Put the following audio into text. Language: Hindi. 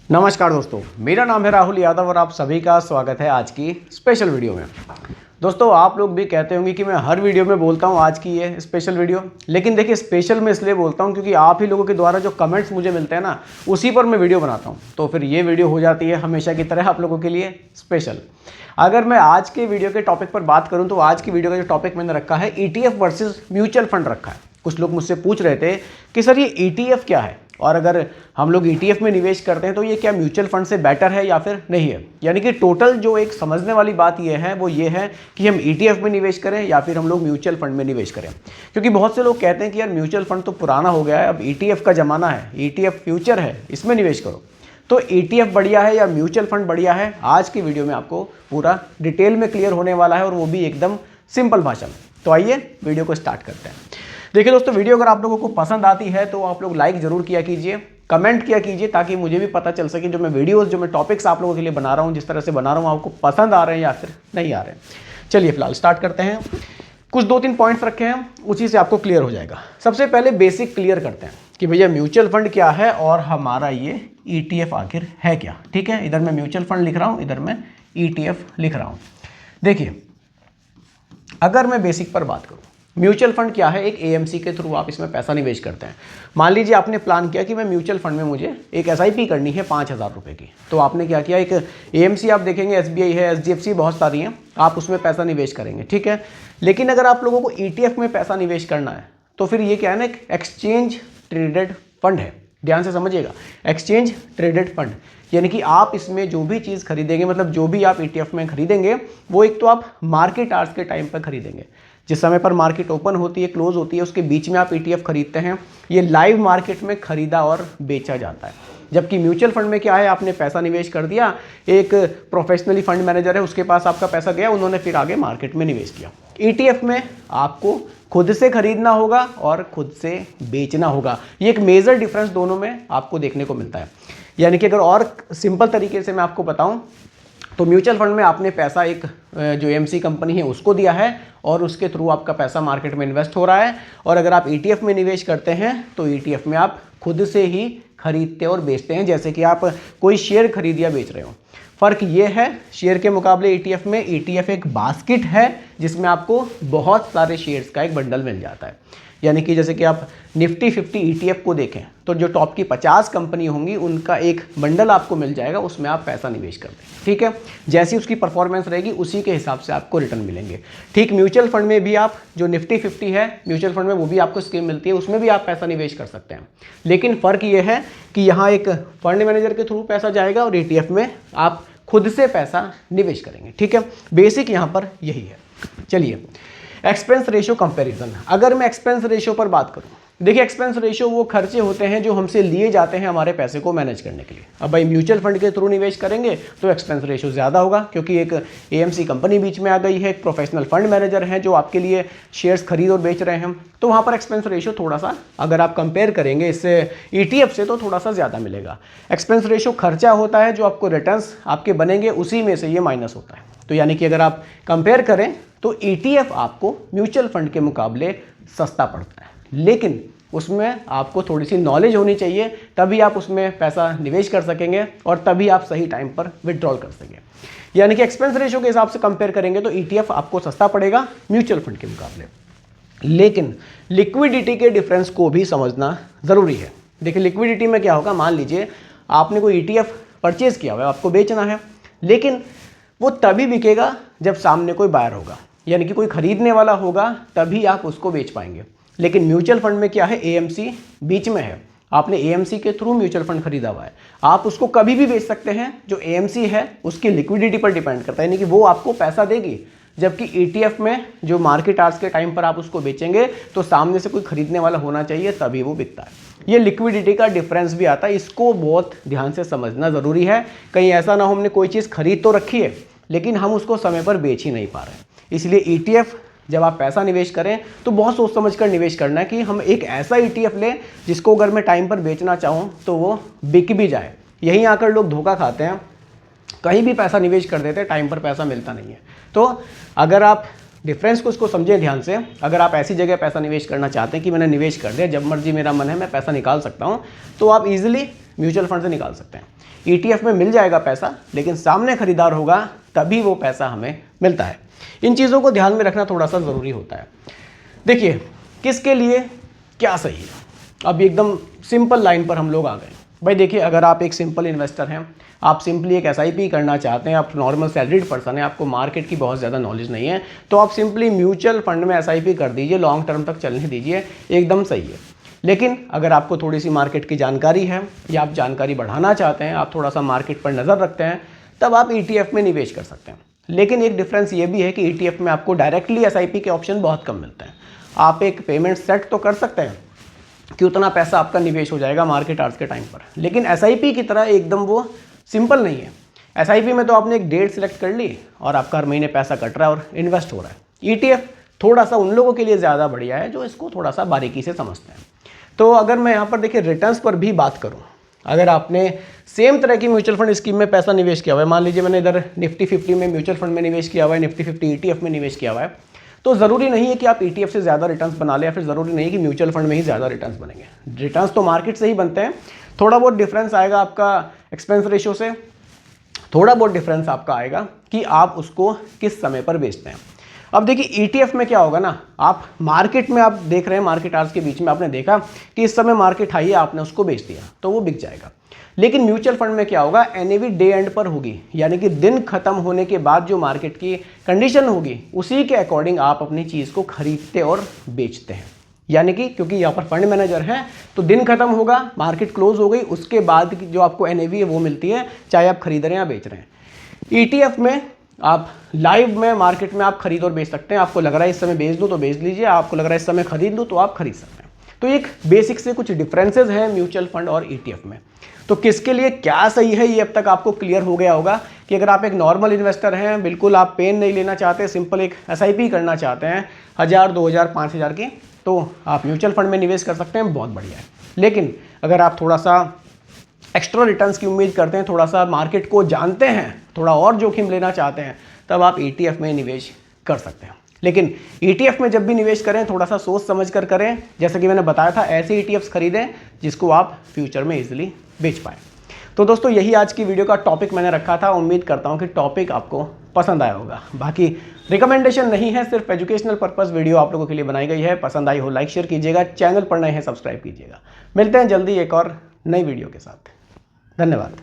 नमस्कार दोस्तों, मेरा नाम है राहुल यादव और आप सभी का स्वागत है आज की स्पेशल वीडियो में। दोस्तों, आप लोग भी कहते होंगे कि मैं हर वीडियो में बोलता हूं आज की ये स्पेशल वीडियो, लेकिन देखिए स्पेशल मैं इसलिए बोलता हूं क्योंकि आप ही लोगों के द्वारा जो कमेंट्स मुझे मिलते हैं ना, उसी पर मैं वीडियो बनाता हूं। तो फिर ये वीडियो हो जाती है हमेशा की तरह आप लोगों के लिए स्पेशल। अगर मैं आज के वीडियो के टॉपिक पर बात करूँ तो आज की वीडियो का जो टॉपिक मैंने रखा है ETF वर्सेज म्यूचुअल फंड रखा है। कुछ लोग मुझसे पूछ रहे थे कि सर ये ETF क्या है, और अगर हम लोग ETF में निवेश करते हैं तो ये क्या म्यूचुअल फंड से बेटर है या फिर नहीं है। यानी कि टोटल जो एक समझने वाली बात ये है वो ये है कि हम ETF में निवेश करें या फिर हम लोग म्यूचुअल फंड में निवेश करें। क्योंकि बहुत से लोग कहते हैं कि यार म्यूचुअल फंड तो पुराना हो गया है, अब ETF का ज़माना है, ETF फ्यूचर है, इसमें निवेश करो। तो ETF बढ़िया है या म्यूचुअल फंड बढ़िया है, आज की वीडियो में आपको पूरा डिटेल में क्लियर होने वाला है, और वो भी एकदम सिंपल भाषा में। तो आइए वीडियो को स्टार्ट करते हैं। देखिए दोस्तों, वीडियो अगर आप लोगों को पसंद आती है तो आप लोग लाइक जरूर किया कीजिए, कमेंट किया कीजिए, ताकि मुझे भी पता चल सके जो मैं टॉपिक्स आप लोगों के लिए बना रहा हूँ, जिस तरह से बना रहा हूँ, आपको पसंद आ रहे हैं या फिर नहीं आ रहे हैं। चलिए फिलहाल स्टार्ट करते हैं। कुछ 2-3 पॉइंट्स रखे हैं, उसी से आपको क्लियर हो जाएगा। सबसे पहले बेसिक क्लियर करते हैं कि भैया म्यूचुअल फंड क्या है और हमारा ये ETF आखिर है क्या। ठीक है, इधर मैं म्यूचुअल फंड लिख रहा हूँ, इधर मैं ETF लिख रहा हूँ। देखिए, अगर मैं बेसिक पर बात करूँ, म्यूचुअल फंड क्या है, एक AMC के थ्रू आप इसमें पैसा निवेश करते हैं। मान लीजिए आपने प्लान किया कि मैं म्यूचुअल फंड में मुझे एक SIP करनी है 5,000 रुपये की। तो आपने क्या किया, एक AMC आप देखेंगे, SBI है, HDFC बहुत सारी हैं, आप उसमें पैसा निवेश करेंगे। ठीक है, लेकिन अगर आप लोगों को ETF में पैसा निवेश करना है तो फिर ये क्या है ना, एक एक्सचेंज ट्रेडेड फंड है। ध्यान से समझिएगा, एक्सचेंज ट्रेडेड फंड, यानी कि आप इसमें जो भी चीज़ खरीदेंगे, मतलब जो भी आप ETF में खरीदेंगे, वो एक तो आप मार्केट आवर्स के टाइम पर खरीदेंगे। जिस समय पर मार्केट ओपन होती है, क्लोज होती है, उसके बीच में आप ETF खरीदते हैं। ये लाइव मार्केट में खरीदा और बेचा जाता है। जबकि म्यूचुअल फंड में क्या है, आपने पैसा निवेश कर दिया, एक प्रोफेशनली फंड मैनेजर है, उसके पास आपका पैसा गया, उन्होंने फिर आगे मार्केट में निवेश किया। ETF में आपको खुद से खरीदना होगा और खुद से बेचना होगा। ये एक मेजर डिफरेंस दोनों में आपको देखने को मिलता है। यानी कि अगर और सिंपल तरीके से मैं आपको बताऊं तो म्यूचुअल फंड में आपने पैसा एक जो AMC कंपनी है उसको दिया है, और उसके थ्रू आपका पैसा मार्केट में इन्वेस्ट हो रहा है। और अगर आप ETF में निवेश करते हैं तो ETF में आप खुद से ही खरीदते और बेचते हैं, जैसे कि आप कोई शेयर खरीद या बेच रहे हो। फ़र्क ये है, शेयर के मुकाबले ETF में, ETF एक बास्केट है जिसमें आपको बहुत सारे शेयर्स का एक बंडल मिल जाता है। यानी कि जैसे कि आप निफ्टी 50 ETF को देखें तो जो टॉप की 50 कंपनी होंगी उनका एक बंडल आपको मिल जाएगा, उसमें आप पैसा निवेश कर दें। ठीक है, जैसी उसकी परफॉर्मेंस रहेगी उसी के हिसाब से आपको रिटर्न मिलेंगे। ठीक म्यूचुअल फंड में भी आप जो निफ्टी 50 है म्यूचुअल फंड में, वो भी आपको स्कीम मिलती है, उसमें भी आप पैसा निवेश कर सकते हैं। लेकिन फ़र्क ये है कि यहाँ एक फंड मैनेजर के थ्रू पैसा जाएगा और ETF में आप खुद से पैसा निवेश करेंगे। ठीक है, बेसिक यहाँ पर यही है। चलिए, एक्सपेंस रेशियो कंपैरिजन। अगर मैं एक्सपेंस रेशियो पर बात करूं, देखिए एक्सपेंस रेशियो वो खर्चे होते हैं जो हमसे लिए जाते हैं हमारे पैसे को मैनेज करने के लिए। अब भाई म्यूचुअल फंड के थ्रू निवेश करेंगे तो एक्सपेंस रेशियो ज़्यादा होगा, क्योंकि एक AMC कंपनी बीच में आ गई है, एक प्रोफेशनल फंड मैनेजर हैं जो आपके लिए शेयर्स खरीद और बेच रहे हैं। तो वहाँ पर एक्सपेंस रेशियो थोड़ा सा, अगर आप कंपेयर करेंगे इससे ETF से, तो थोड़ा सा ज़्यादा मिलेगा। एक्सपेंस रेशियो खर्चा होता है, जो आपको रिटर्न्स आपके बनेंगे उसी में से ये माइनस होता है। तो यानी कि अगर आप कंपेयर करें तो ETF आपको म्यूचुअल फंड के मुकाबले सस्ता पड़ता है, लेकिन उसमें आपको थोड़ी सी नॉलेज होनी चाहिए, तभी आप उसमें पैसा निवेश कर सकेंगे और तभी आप सही टाइम पर विड्रॉल कर सकेंगे। यानी कि एक्सपेंस रेशियो के हिसाब से कंपेयर करेंगे तो ETF आपको सस्ता पड़ेगा म्यूचुअल फंड के मुकाबले। लेकिन लिक्विडिटी के डिफरेंस को भी समझना ज़रूरी है। देखिए लिक्विडिटी में क्या होगा, मान लीजिए आपने कोई ETF परचेज़ किया हुआ है, आपको बेचना है, लेकिन वो तभी बिकेगा जब सामने कोई बायर होगा, यानी कि कोई खरीदने वाला होगा, तभी आप उसको बेच पाएंगे। लेकिन म्यूचुअल फंड में क्या है, AMC बीच में है, आपने AMC के थ्रू म्यूचुअल फंड खरीदा हुआ है, आप उसको कभी भी बेच सकते हैं। जो AMC है उसकी लिक्विडिटी पर डिपेंड करता है, यानी कि वो आपको पैसा देगी। जबकि ETF में जो मार्केट आवर्स के टाइम पर आप उसको बेचेंगे तो सामने से कोई खरीदने वाला होना चाहिए, तभी वो बिकता है। ये लिक्विडिटी का डिफरेंस भी आता है, इसको बहुत ध्यान से समझना ज़रूरी है। कहीं ऐसा ना हो हमने कोई चीज़ खरीद तो रखी है लेकिन हम उसको समय पर बेच ही नहीं पा रहे। इसलिए ETF जब आप पैसा निवेश करें तो बहुत सोच समझ कर निवेश करना है कि हम एक ऐसा ETF लें जिसको अगर मैं टाइम पर बेचना चाहूँ तो वो बिक भी जाए। यहीं आकर लोग धोखा खाते हैं, कहीं भी पैसा निवेश कर देते हैं, टाइम पर पैसा मिलता नहीं है। तो अगर आप डिफरेंस को इसको समझें ध्यान से, अगर आप ऐसी जगह पैसा निवेश करना चाहते हैं कि मैंने निवेश कर दिया, जब मर्जी मेरा मन है मैं पैसा निकाल सकता हूँ, तो आप इजीली म्यूचुअल फंड से निकाल सकते हैं। ETF में मिल जाएगा पैसा, लेकिन सामने खरीदार होगा तभी वो पैसा हमें मिलता है। इन चीज़ों को ध्यान में रखना थोड़ा सा ज़रूरी होता है। देखिए किसके लिए क्या सही है, अब एकदम सिंपल लाइन पर हम लोग आ गए। भाई देखिए, अगर आप एक सिंपल इन्वेस्टर हैं, आप सिंपली एक SIP करना चाहते हैं, आप नॉर्मल सैलरीड पर्सन हैं, आपको मार्केट की बहुत ज़्यादा नॉलेज नहीं है, तो आप सिंपली म्यूचुअल फंड में SIP कर दीजिए, लॉन्ग टर्म तक चलने दीजिए, एकदम सही है। लेकिन अगर आपको थोड़ी सी मार्केट की जानकारी है या आप जानकारी बढ़ाना चाहते हैं, आप थोड़ा सा मार्केट पर नज़र रखते हैं, तब आप ETF में निवेश कर सकते हैं। लेकिन एक डिफरेंस ये भी है कि ETF में आपको डायरेक्टली SIP के ऑप्शन बहुत कम मिलते हैं। आप एक पेमेंट सेट तो कर सकते हैं कि उतना पैसा आपका निवेश हो जाएगा मार्केट आवर्स के टाइम पर, लेकिन SIP की तरह एकदम वो सिंपल नहीं है। SIP में तो आपने एक डेट सिलेक्ट कर ली और आपका हर महीने पैसा कट रहा है और इन्वेस्ट हो रहा है। ETF थोड़ा सा उन लोगों के लिए ज़्यादा बढ़िया है जो इसको थोड़ा सा बारीकी से समझते हैं। तो अगर मैं यहाँ पर देखिए रिटर्न्स पर भी बात करूँ, अगर आपने सेम तरह की म्यूचुअल फंड स्कीम में पैसा निवेश किया हुआ है, मान लीजिए मैंने इधर निफ्टी 50 में म्यूचुअल फंड में निवेश किया हुआ है, निफ्टी 50 ETF में निवेश किया हुआ है, तो ज़रूरी नहीं है कि आप ETF से ज़्यादा रिटर्न्स बना लें, या फिर ज़रूरी नहीं है कि म्यूचुअल फंड में ही ज़्यादा रिटर्न्स बनेंगे। रिटर्न्स तो मार्केट से ही बनते हैं, थोड़ा बहुत डिफरेंस आएगा आपका एक्सपेंस रेशियो से, थोड़ा बहुत डिफरेंस आपका आएगा कि आप उसको किस समय पर बेचते हैं। अब देखिए ETF में क्या होगा ना, आप मार्केट में आप देख रहे हैं, मार्केट आवर्स के बीच में आपने देखा कि इस समय मार्केट हाई है, आपने उसको बेच दिया तो वो बिक जाएगा। लेकिन म्यूचुअल फंड में क्या होगा, NAV डे एंड पर होगी, यानी कि दिन खत्म होने के बाद जो मार्केट की कंडीशन होगी उसी के अकॉर्डिंग आप अपनी चीज़ को खरीदते और बेचते हैं। यानी कि क्योंकि यहाँ पर फंड मैनेजर हैं तो दिन खत्म होगा, मार्केट क्लोज हो गई, उसके बाद जो आपको NAV है वो मिलती है, चाहे आप खरीद रहे हैं या बेच रहे हैं। ETF में आप लाइव में मार्केट में आप खरीद और बेच सकते हैं। आपको लग रहा है इस समय बेच दूं तो बेच लीजिए, आपको लग रहा है इस समय खरीद लूं तो आप खरीद सकते हैं। तो एक बेसिक से कुछ डिफरेंसेस हैं म्यूचुअल फंड और ETF में। तो किसके लिए क्या सही है ये अब तक आपको क्लियर हो गया होगा कि अगर आप एक नॉर्मल इन्वेस्टर हैं, बिल्कुल आप पेन नहीं लेना चाहते, सिंपल एक SIP करना चाहते हैं 1000, 2000, 5000 की, तो आप म्यूचुअल फंड में निवेश कर सकते हैं, बहुत बढ़िया है। लेकिन अगर आप थोड़ा सा एक्स्ट्रा रिटर्न्स की उम्मीद करते हैं, थोड़ा सा मार्केट को जानते हैं, थोड़ा और जोखिम लेना चाहते हैं, तब आप ETF में निवेश कर सकते हैं। लेकिन ETF में जब भी निवेश करें थोड़ा सा सोच समझ कर करें, जैसा कि मैंने बताया था, ऐसे ETFs खरीदें जिसको आप फ्यूचर में इजीली बेच पाएँ। तो दोस्तों यही आज की वीडियो का टॉपिक मैंने रखा था। उम्मीद करता हूँ कि टॉपिक आपको पसंद आया होगा। बाकी रिकमेंडेशन नहीं है, सिर्फ एजुकेशनल पर्पस वीडियो आप लोगों के लिए बनाई गई है। पसंद आई हो लाइक शेयर कीजिएगा, चैनल पर नए हैं सब्सक्राइब कीजिएगा। मिलते हैं जल्दी एक और नई वीडियो के साथ। धन्यवाद।